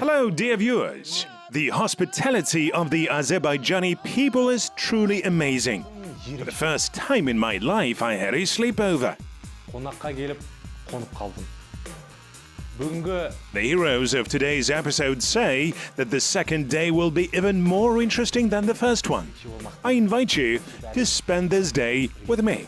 Hello, dear viewers. The hospitality of the Azerbaijani people is truly amazing. For the first time in my life, I had a sleepover. The heroes of today's episode say that the second day will be even more interesting than the first one. I invite you to spend this day with me.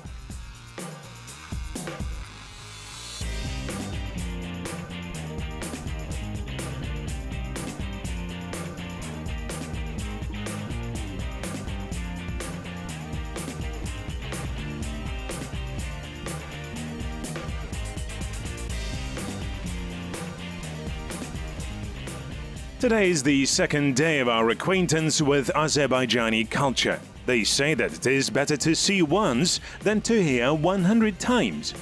Today is the second day of our acquaintance with Azerbaijani culture. They say that it is better to see once than to hear 100 times.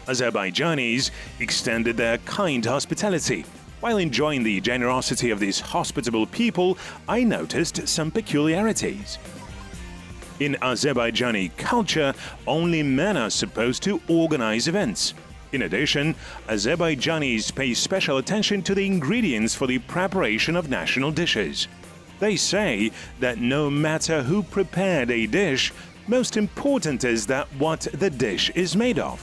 Azerbaijanis extended their kind hospitality. While enjoying the generosity of these hospitable people, I noticed some peculiarities. In Azerbaijani culture, only men are supposed to organize events. In addition, Azerbaijanis pay special attention to the ingredients for the preparation of national dishes. They say that no matter who prepared a dish, most important is that what the dish is made of.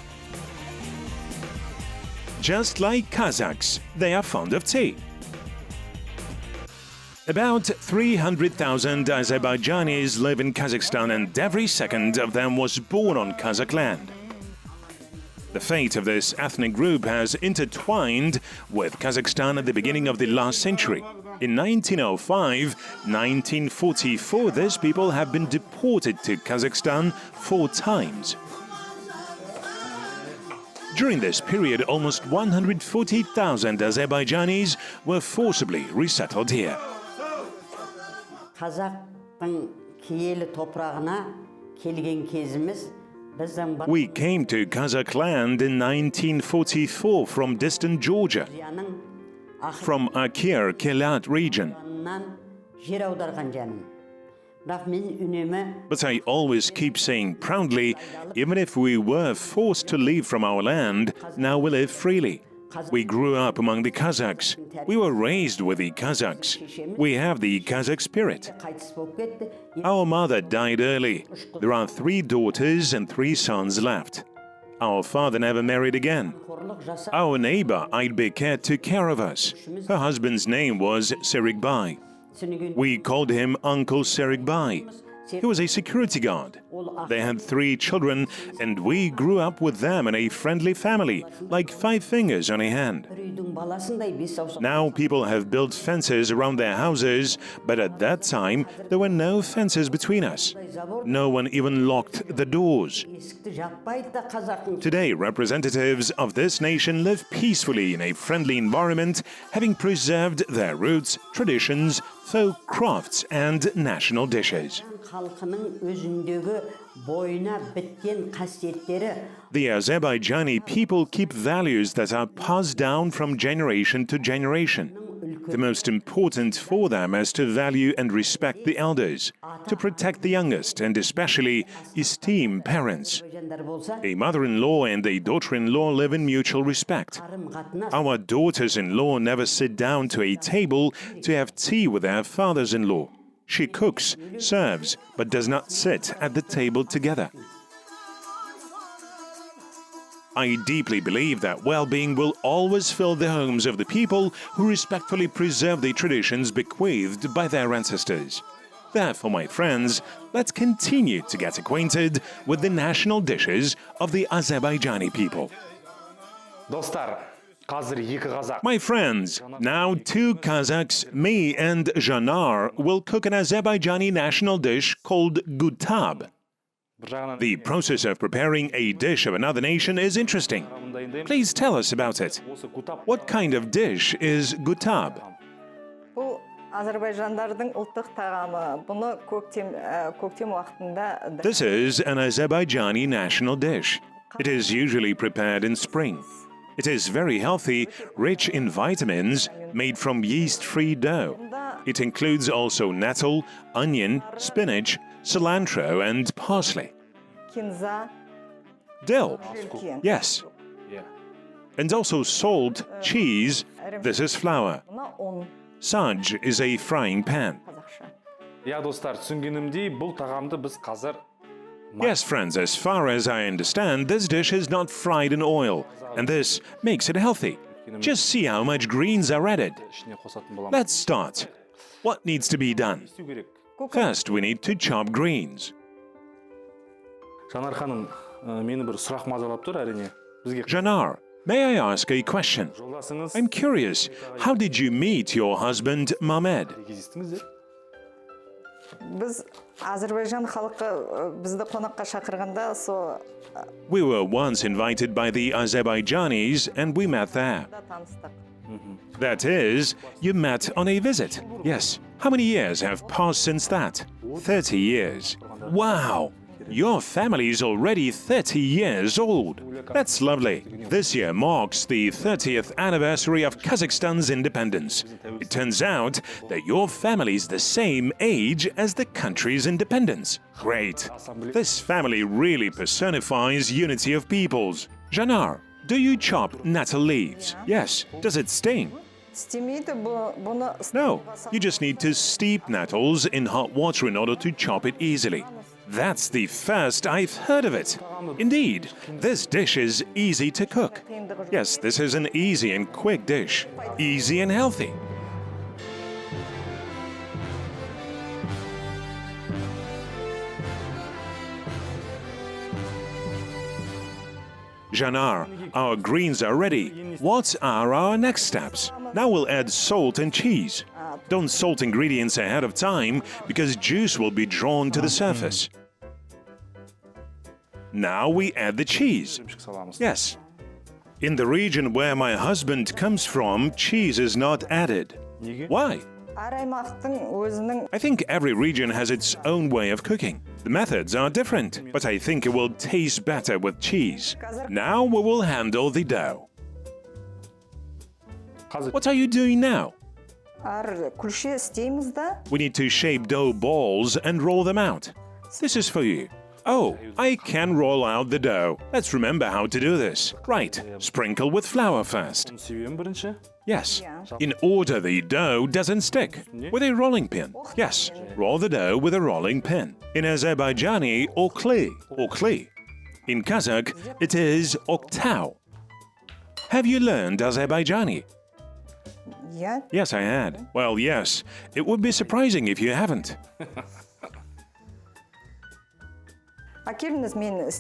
Just like Kazakhs, they are fond of tea. About 300,000 Azerbaijanis live in Kazakhstan, and every second of them was born on Kazakh land. The fate of this ethnic group has intertwined with Kazakhstan at the beginning of the last century. In 1905, 1944, these people have been deported to Kazakhstan 4 times. During this period, almost 140,000 Azerbaijanis were forcibly resettled here. Қазақтың киелі топырағына келген кезіміз We came to Qazakh land in 1944 from distant Georgia, from Akir Kelat region. But I always keep saying proudly, even if we were forced to leave from our land, now we live freely. We grew up among the Kazakhs. We were raised with the Kazakhs. We have the Kazakh spirit. Our mother died early. There are 3 daughters and 3 sons left. Our father never married again. Our neighbor, Aidbeket, took care of us. Her husband's name was Serikbay. We called him Uncle Serikbay. He was a security guard. They had 3 children, and we grew up with them in a friendly family, like 5 fingers on a hand. Now people have built fences around their houses, but at that time there were no fences between us. No one even locked the doors. Today, representatives of this nation live peacefully in a friendly environment, having preserved their roots, traditions, folk crafts, and national dishes. The Azerbaijani people keep values that are passed down from generation to generation. The most important for them is to value and respect the elders, to protect the youngest, and especially esteem parents. A mother-in-law and a daughter-in-law live in mutual respect. Our daughters-in-law never sit down to a table to have tea with their fathers-in-law. She cooks, serves, but does not sit at the table together. I deeply believe that well-being will always fill the homes of the people who respectfully preserve the traditions bequeathed by their ancestors. Therefore, my friends, let's continue to get acquainted with the national dishes of the Azerbaijani people. My friends, now two Kazakhs, me and Janar, will cook an Azerbaijani national dish called Gutab. The process of preparing a dish of another nation is interesting. Please tell us about it. What kind of dish is Gutab? This is an Azerbaijani national dish. It is usually prepared in spring. It is very healthy, rich in vitamins, made from yeast-free dough. It includes also nettle, onion, spinach, cilantro and parsley. Dill. Yes. And also salt, cheese. This is flour. Saj is a frying pan. Yes, friends, as far as I understand, this dish is not fried in oil, and this makes it healthy. Just see how much greens are added. Let's start. What needs to be done? First, we need to chop greens. Janar, may I ask a question? I'm curious, how did you meet your husband, Mehmed? We were once invited by the Azerbaijanis and we met there. That is, you met on a visit. Yes. How many years have passed since that? 30 years. Wow! Your family is already 30 years old. That's lovely. This year marks the 30th anniversary of Kazakhstan's independence. It turns out that your family is the same age as the country's independence. Great. This family really personifies unity of peoples. Janar, do you chop nettle leaves? Yes. Does it sting? No. You just need to steep nettles in hot water in order to chop it easily. That's the first I've heard of it. Indeed, this dish is easy to cook. Yes, this is an easy and quick dish. Easy and healthy. Janar, our greens are ready. What are our next steps? Now we'll add salt and cheese. Don't salt ingredients ahead of time because juice will be drawn to the surface. Now we add the cheese. Yes. In the region where my husband comes from, cheese is not added. Why? I think every region has its own way of cooking. The methods are different, but I think it will taste better with cheese. Now we will handle the dough. What are you doing now? We need to shape dough balls and roll them out. This is for you. Oh, I can roll out the dough. Let's remember how to do this. Right, sprinkle with flour first. Yes, in order the dough doesn't stick. With a rolling pin. Yes, roll the dough with a rolling pin. In Azerbaijani, okli. In Kazakh, it is oktau. Have you learned Azerbaijani? Yeah. Yes, I had. Well, yes. It would be surprising if you haven't.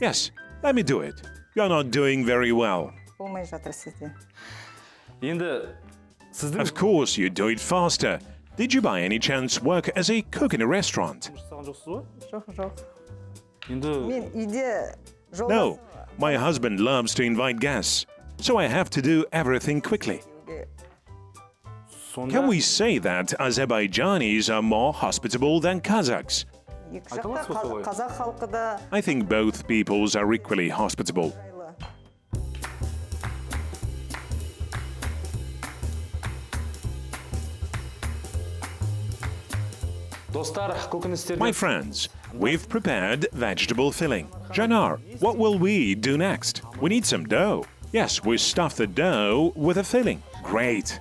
Yes, let me do it. You're not doing very well. Of course, you do it faster. Did you by any chance work as a cook in a restaurant? No, my husband loves to invite guests, so I have to do everything quickly. Can we say that Azerbaijanis are more hospitable than Kazakhs? I think both peoples are equally hospitable. My friends, we've prepared vegetable filling. Janar, what will we do next? We need some dough. Yes, we stuff the dough with a filling. Great.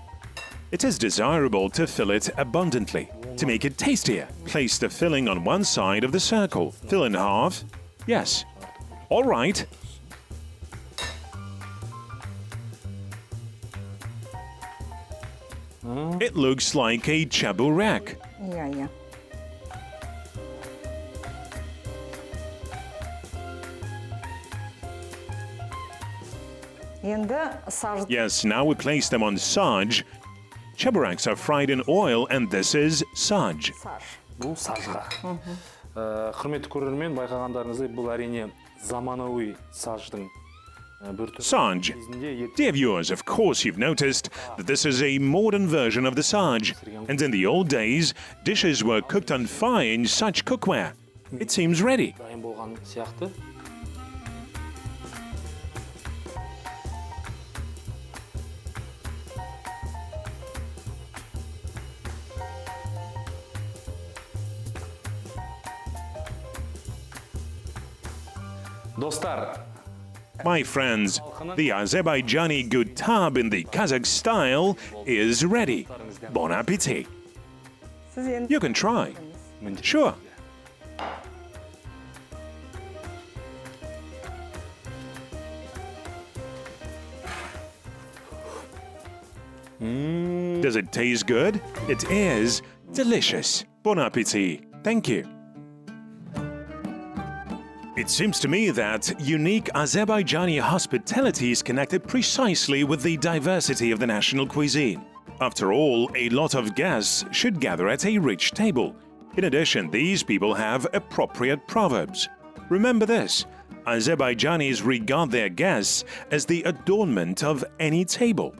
It is desirable to fill it abundantly. To make it tastier, place the filling on one side of the circle. Fill in half. Yes. All right. It looks like a chaburek. иә. Енді саж Yes, now we place them on saj. Chabureks are fried in oil and this is saj. Бұл сажға. Құрметті көрермен, байқағандарыңыздай, бұл әрине заманауи саждың бір түрі. Saj. Dear viewers, of course you've noticed that this is a modern version of the saj. And in the old days, dishes were cooked on fine such cookware. It seems ready. Дайын болған сияқты. Достар, My friends, the Azerbaijani Gutab in the Kazakh style is ready. Bon appetit. сіз енді You can try. Sure. Does it taste good? It is delicious. Bon appetit. Thank you. It seems to me that unique Azerbaijani hospitality is connected precisely with the diversity of the national cuisine. After all, a lot of guests should gather at a rich table. In addition, these people have appropriate proverbs. Remember this: Azerbaijanis regard their guests as the adornment of any table.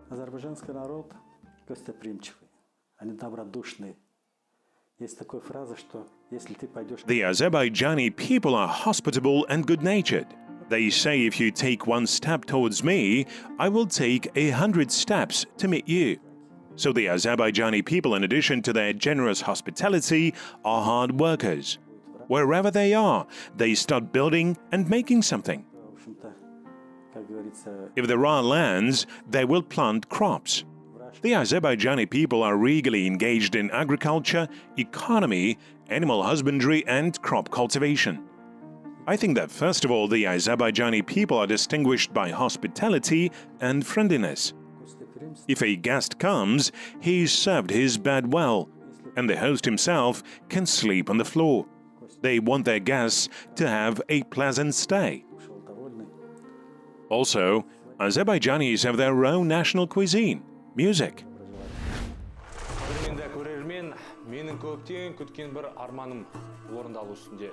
Азербайджанский народ гостеприимчивый, они добродушные. Есть такая фраза, что если ты пойдешь... The Azerbaijani people are hospitable and good-natured. They say if you take one step towards me, I will take 100 steps to meet you. So the Azerbaijani people, in addition to their generous hospitality, are hard workers. Wherever they are, they start building and making something. В общем-то, как говорится, If there are lands, they will plant crops. The Azerbaijani people are regally engaged in agriculture, economy, animal husbandry, and crop cultivation. I think that first of all, the Azerbaijani people are distinguished by hospitality and friendliness. If a guest comes, he is served his bed well, and the host himself can sleep on the floor. They want their guests to have a pleasant stay. ушел довольный. Also, Azerbaijanis have their own national cuisine, music. Көрерменді көрермен, менің көптен күткен бір арманым орындалу үстінде.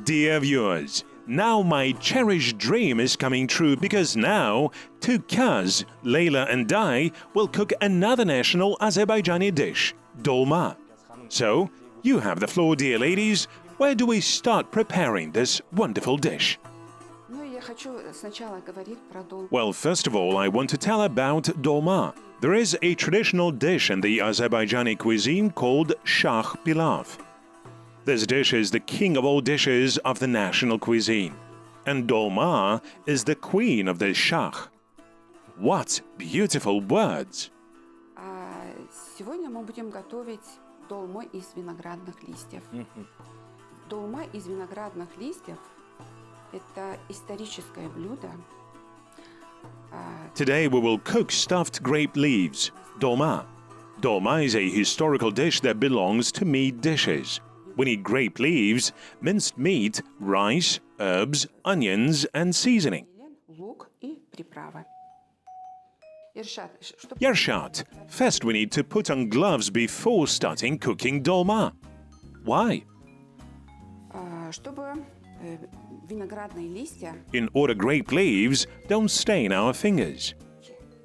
Dear viewers, now my cherished dream is coming true because now two Kaz, Layla and I, will cook another national Azerbaijani dish, dolma. So, you have the floor, dear ladies. Where do we start preparing this wonderful dish? Ну, я хочу сначала говорить про долму. Well, first of all, I want to tell about dolma. There is a traditional dish in the Azerbaijani cuisine called shah pilaf. This dish is the king of all dishes of the national cuisine. And dolma is the queen of the shah. What beautiful words! А сегодня мы будем готовить долму из виноградных листьев. Долма из виноградных листьев – это историческое блюдо. Today we will cook stuffed grape leaves, dolma. Dolma is a historical dish that belongs to meat dishes. We need grape leaves, minced meat, rice, herbs, onions, and seasoning. Лук и приправы. Иршат, чтобы Yershat, first we need to put on gloves before starting cooking dolma. Why? чтобы виноградные листья, In order grape leaves don't stain our fingers.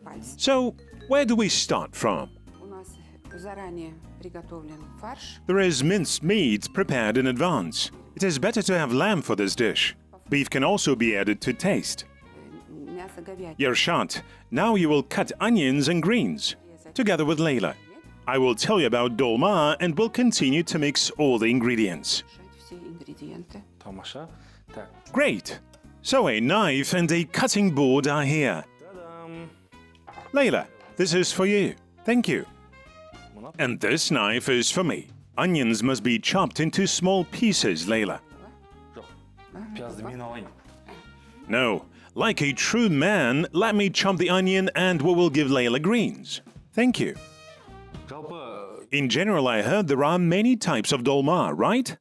пальцы. So, where do we start from? У нас заранее приготовлен фарш. There is minced meat prepared in advance. It is better to have lamb for this dish. Beef can also be added to taste. Мясо говядины. Yershat, now you will cut onions and greens, together with Layla. I will tell you about dolma and we'll continue to mix all the ingredients. Все ингредиенты. Тамаша. Так. Great! So a knife and a cutting board are here. Та-дам. Layla, this is for you. Thank you. And this knife is for me. Onions must be chopped into small pieces, Layla. Жоқ. Пиязды мен алайын. No, like a true man, let me chop the onion and we will give Layla greens. Thank you. Жалпы In general, I heard there are many types of dolma, right?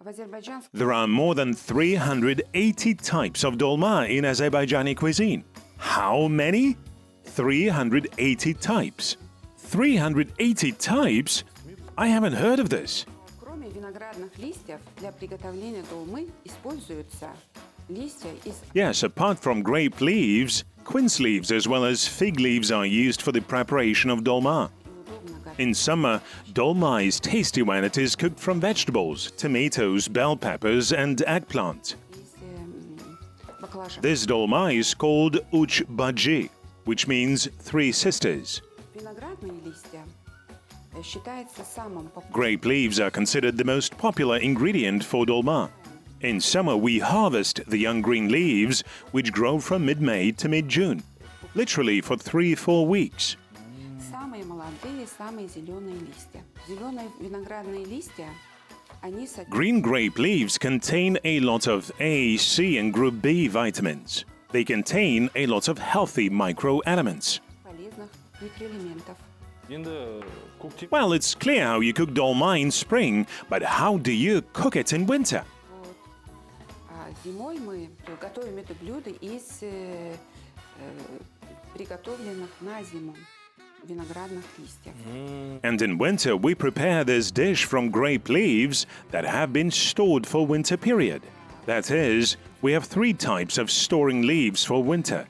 В азербайджанском There are more than 380 types of dolma in Azerbaijani cuisine. How many? 380 types. 380 types? I haven't heard of this. кроме виноградных листьев для приготовления долмы используются листья из Yes, apart from grape leaves, quince leaves as well as fig leaves are used for the preparation of dolma. удобно готовить In summer, dolma is tasty when it is cooked from vegetables, tomatoes, bell peppers and eggplant. баклажан. This dolma is called uch baji, which means three sisters. Виноградные листья считается самым популярным. Grape leaves are considered the most popular ingredient for dolma. In summer, we harvest the young green leaves, which grow from mid-May to mid-June, literally for 3-4 weeks. Самые молодые, самые зеленые листья. Зеленые виноградные листья, они содержат Green grape leaves contain a lot of A, C, and group B vitamins. They contain a lot of healthy microelements. полезных микроэлементов. енді көктем Well, it's clear how you cook dolma in spring, but how do you cook it in winter? Вот. А зимой мы готовим это блюдо из приготовленных на зиму виноградных листьев. And in winter, we prepare this dish from grape leaves that have been stored for winter period. That is, we have 3 types of storing leaves for winter.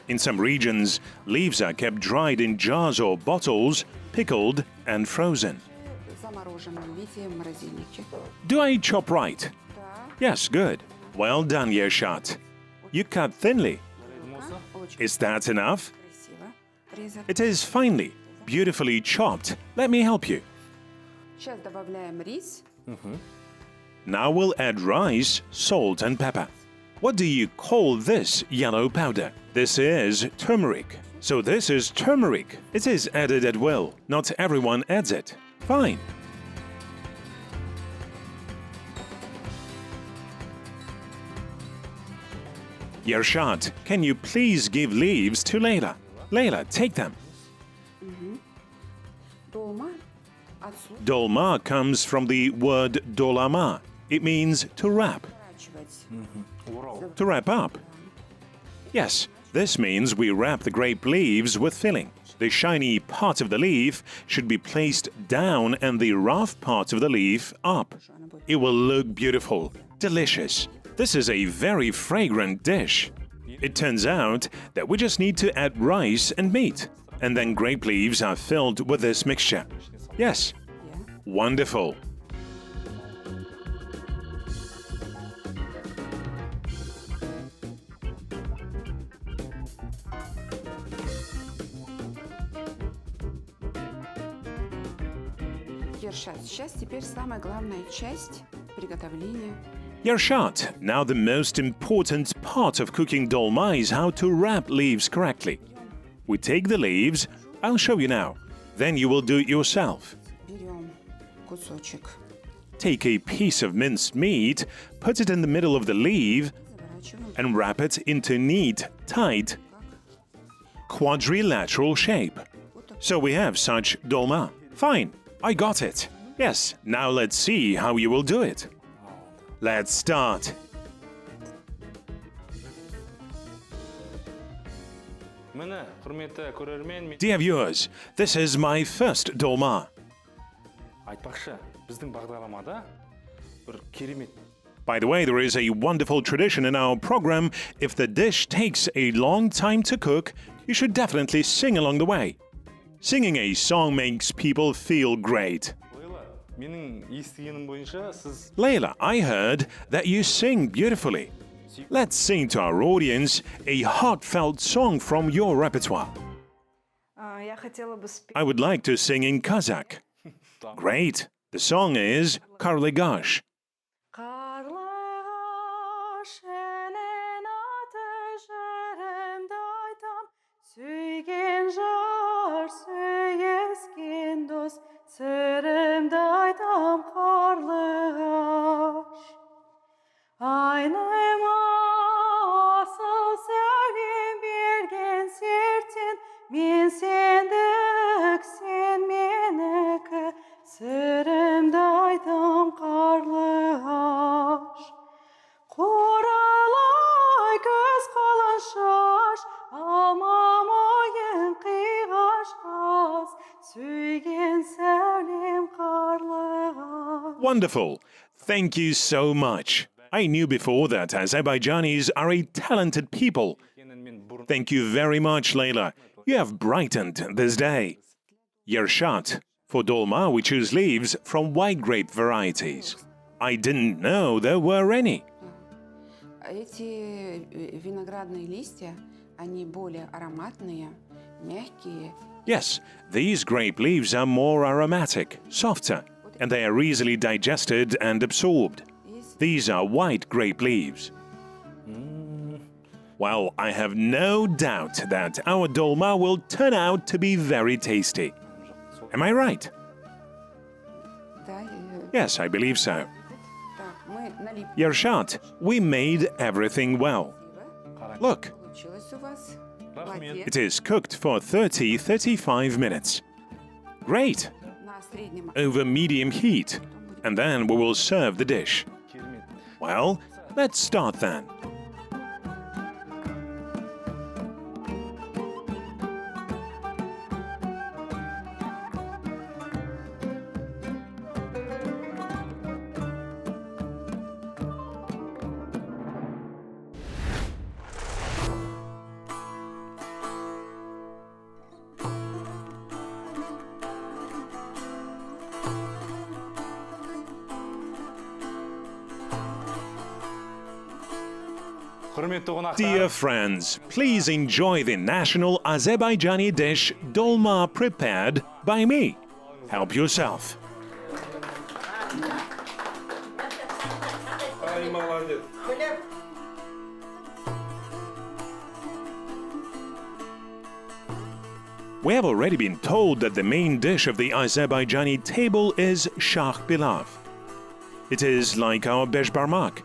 In some regions, leaves are kept dried in jars or bottles, pickled and frozen. В замороженном виде в морозильнике. Do I chop right? Да, Yes, good. Well done, Yershat. You cut thinly. очень Is that enough? красиво резать. It is finely, beautifully chopped. Let me help you. Сейчас добавляем рис. Now we'll add rice, salt and pepper. What do you call this yellow powder? This is turmeric. So this is turmeric. It is added at will. Not everyone adds it. Fine. Yershat, can you please give leaves to Layla? Layla, take them. Долма от слова Dolma comes from the word dolama. It means to wrap. «ворачивать». To wrap up. Yes, this means we wrap the grape leaves with filling. The shiny part of the leaf should be placed down and the rough part of the leaf up. It will look beautiful, delicious. This is a very fragrant dish. It turns out that we just need to add rice and meat, and then grape leaves are filled with this mixture. Yes, wonderful. Ершат. Сейчас теперь самая главная часть приготовления. Yershat, now the most important part of cooking dolma is how to wrap leaves correctly. We take the leaves, I'll show you now, then you will do it yourself. Берем кусочек, Take a piece of minced meat, put it in the middle of the leaf, заворачиваем and wrap it into neat, tight, quadrilateral shape. So we have such dolma. Fine, I got it. Yes, now let's see how you will do it. Let's start. міне құрметті көрермен мен Dear viewers, this is my first dolma. айтпақшы біздің бағдарламада бір керемет By the way, there is a wonderful tradition in our program. If the dish takes a long time to cook, you should definitely sing along the way. Singing a song makes people feel great. Лейла, менің естігенім бойынша сіз Layla, I heard that you sing beautifully. Let's sing to our audience a heartfelt song from your repertoire. я хотела бы спеть. I would like to sing in Kazakh. Great. The song is Karligash. Қарлығаш енен аты жырымды айтам, сүйген жар, сүйескен дос, сырымды айтам қарлығаш. Айныма асыл сәулем берген серттен, мен сендік, сен менікі, сырымды айтам қарлығаш. Қоралай көз қалан шаш, алмам ойын қиғаш қаз, сүйген сәулем қарлығаш. Wonderful. Thank you so much. I knew before that Azerbaijanis are a talented people. Thank you very much, Layla. You have brightened this day. Yershot. For dolma, we choose leaves from white grape varieties. I didn't know there were any. Эти виноградные листья, они более ароматные, мягкие. Yes, these grape leaves are more aromatic, softer, and they are easily digested and absorbed. These are white grape leaves. Well, I have no doubt that our dolma will turn out to be very tasty. Am I right? Да, Yes, I believe so. так, мы налепили. Yershot, we made everything well. Look, Получилось у вас. it is cooked for 30-35 minutes. Great! На среднем. Over medium heat. And then we will serve the dish. Well, let's start then. Құрметті қонақтар, Dear friends, please enjoy the national Azerbaijani dish dolma prepared by me. Help yourself. We have already been told that the main dish of the Azerbaijani table is shah pilaf. It is like our beshbarmak.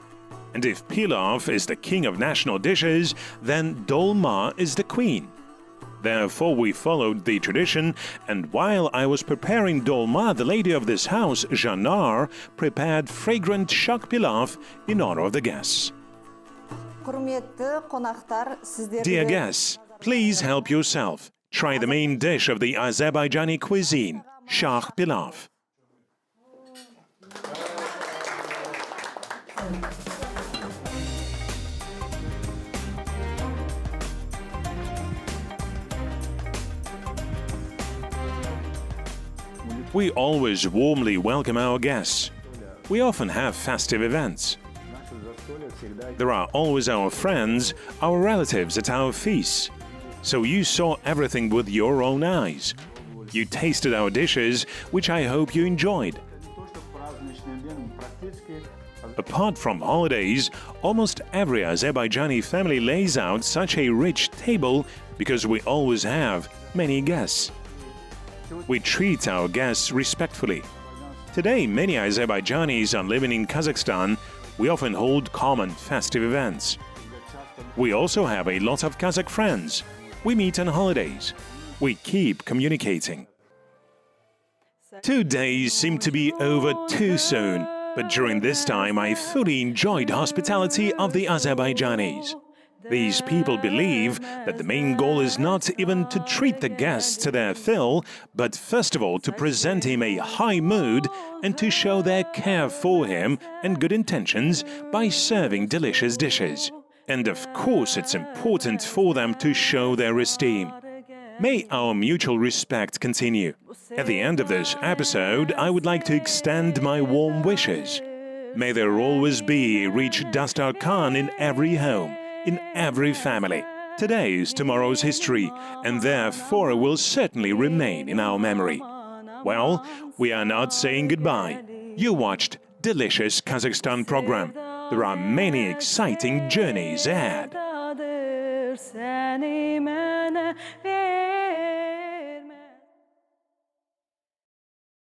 And if pilaf is the king of national dishes, then dolma is the queen. Therefore, we followed the tradition, and while I was preparing dolma, the lady of this house, Janar, prepared fragrant shak pilaf in honor of the guests. Құрметті қонақтар, сіздерге... Dear guests, please help yourself. Try the main dish of the Azerbaijani cuisine, shak pilaf. We always warmly welcome our guests. We often have festive events. There are always our friends, our relatives at our feasts. So you saw everything with your own eyes. You tasted our dishes, which I hope you enjoyed. Apart from holidays, almost every Azerbaijani family lays out such a rich table because we always have many guests. We treat our guests respectfully. Today, many Azerbaijanis are living in Kazakhstan. We often hold common festive events. We also have a lot of Kazakh friends. We meet on holidays. We keep communicating. 2 days seem to be over too soon, but during this time I fully enjoyed the hospitality of the Azerbaijanis. These people believe that the main goal is not even to treat the guests to their fill, but first of all to present him a high mood and to show their care for him and good intentions by serving delicious dishes. And of course it's important for them to show their esteem. May our mutual respect continue. At the end of this episode, I would like to extend my warm wishes. May there always be a rich Dastarkhan in every home, in every family, Today is tomorrow's history, and therefore will certainly remain in our memory. Well, we are not saying goodbye. You watched Delicious Kazakhstan program. There are many exciting journeys ahead. Seni mənə